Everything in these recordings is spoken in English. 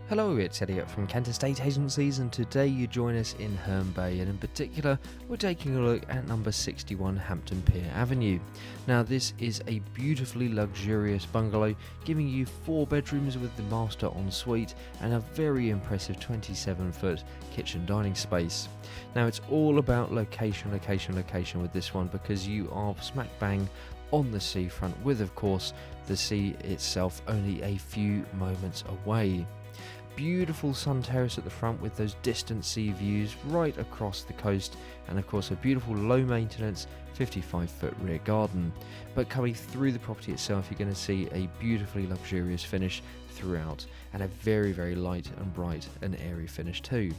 Hello, it's Elliot from Kent Estate Agencies, and today you join us in Herne Bay, and in particular we're taking a look at number 61 Hampton Pier Avenue. Now this is a beautifully luxurious bungalow giving you 4 bedrooms with the master ensuite and a very impressive 27-foot kitchen dining space. Now it's all about location with this one, because you are smack bang on the seafront, with of course the sea itself only a few moments away. Beautiful sun terrace at the front with those distant sea views right across the coast, and of course a beautiful low maintenance 55-foot rear garden. But coming through the property itself, you're going to see a beautifully luxurious finish throughout, and a very light and bright and airy finish too.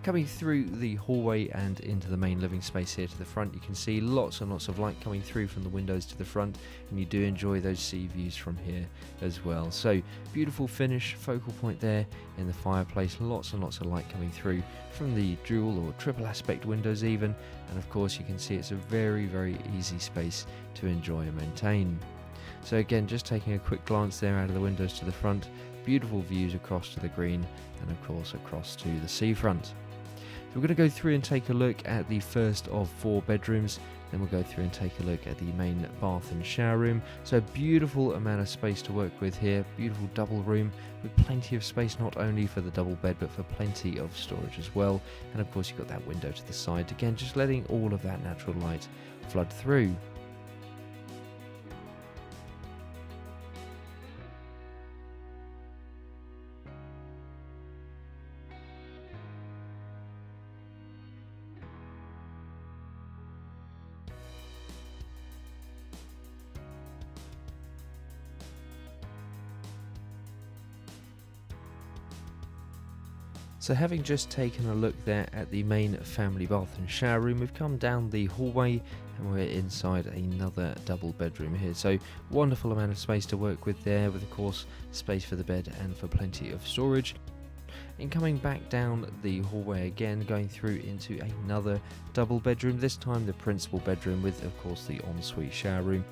Coming through the hallway and into the main living space here to the front, you can see lots and lots of light coming through from the windows to the front, and you do enjoy those sea views from here as well. So beautiful finish, focal point there in the fireplace, lots and lots of light coming through from the dual or triple aspect windows even, and of course you can see it's a very easy space to enjoy and maintain. So again, just taking a quick glance there out of the windows to the front, beautiful views across to the green and of course across to the seafront. So we're going to go through and take a look at the first of 4 bedrooms, then we'll go through and take a look at the main bath and shower room. So a beautiful amount of space to work with here, beautiful double room with plenty of space not only for the double bed but for plenty of storage as well. And of course you've got that window to the side, again just letting all of that natural light flood through. So having just taken a look there at the main family bath and shower room, we've come down the hallway and we're inside another double bedroom here. So wonderful amount of space to work with there, with of course space for the bed and for plenty of storage. And coming back down the hallway again, going through into another double bedroom, this time the principal bedroom with of course the ensuite shower room.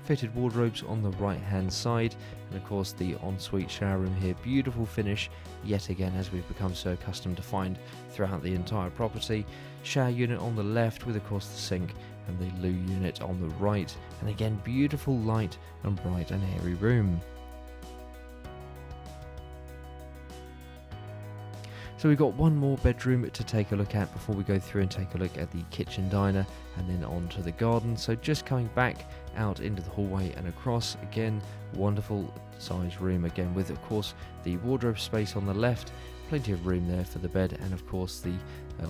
Fitted wardrobes on the right hand side, and of course the ensuite shower room here, beautiful finish yet again, as we've become so accustomed to find throughout the entire property. Shower unit on the left with of course the sink, and the loo unit on the right, and again beautiful light and bright and airy room. So we've got one more bedroom to take a look at before we go through and take a look at the kitchen diner and then on to the garden. So just coming back out into the hallway and across, again wonderful size room again with of course the wardrobe space on the left, plenty of room there for the bed, and of course the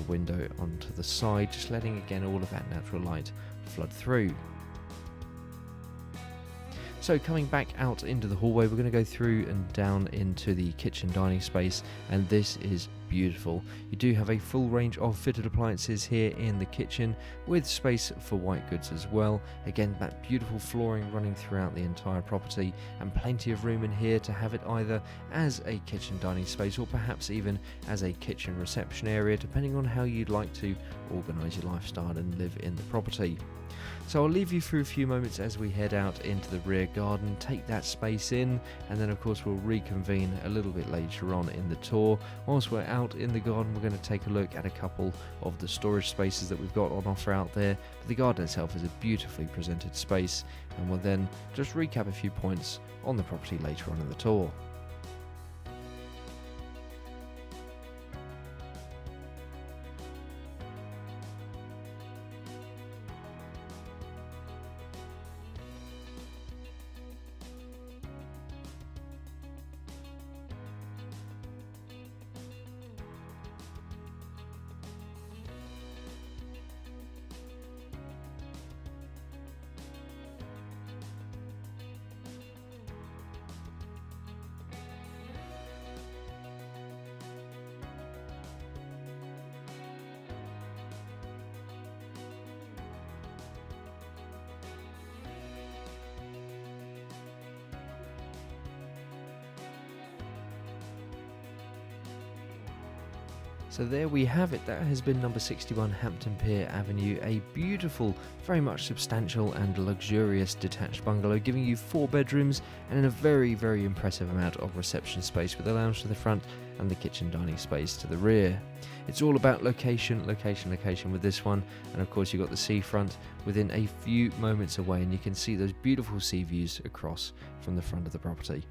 window onto the side, just letting again all of that natural light flood through. So coming back out into the hallway, we're going to go through and down into the kitchen dining space, and this is beautiful. You do have a full range of fitted appliances here in the kitchen, with space for white goods as well. Again, that beautiful flooring running throughout the entire property, and plenty of room in here to have it either as a kitchen dining space or perhaps even as a kitchen reception area, depending on how you'd like to organise your lifestyle and live in the property. So I'll leave you for a few moments as we head out into the rear garden, take that space in, and then of course we'll reconvene a little bit later on in the tour. Whilst we're out in the garden, we're going to take a look at a couple of the storage spaces that we've got on offer out there. But the garden itself is a beautifully presented space, and we'll then just recap a few points on the property later on in the tour. So there we have it, that has been number 61 Hampton Pier Avenue, a beautiful, very much substantial and luxurious detached bungalow, giving you 4 bedrooms and a very, very impressive amount of reception space with a lounge to the front and the kitchen dining space to the rear. It's all about location, location, location with this one, and of course you've got the seafront within a few moments away, and you can see those beautiful sea views across from the front of the property.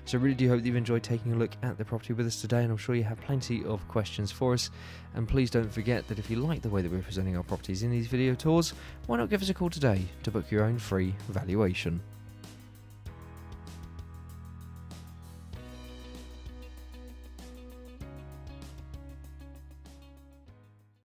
So I really do hope that you've enjoyed taking a look at the property with us today, and I'm sure you have plenty of questions for us. And please don't forget that if you like the way that we're presenting our properties in these video tours, why not give us a call today to book your own free valuation.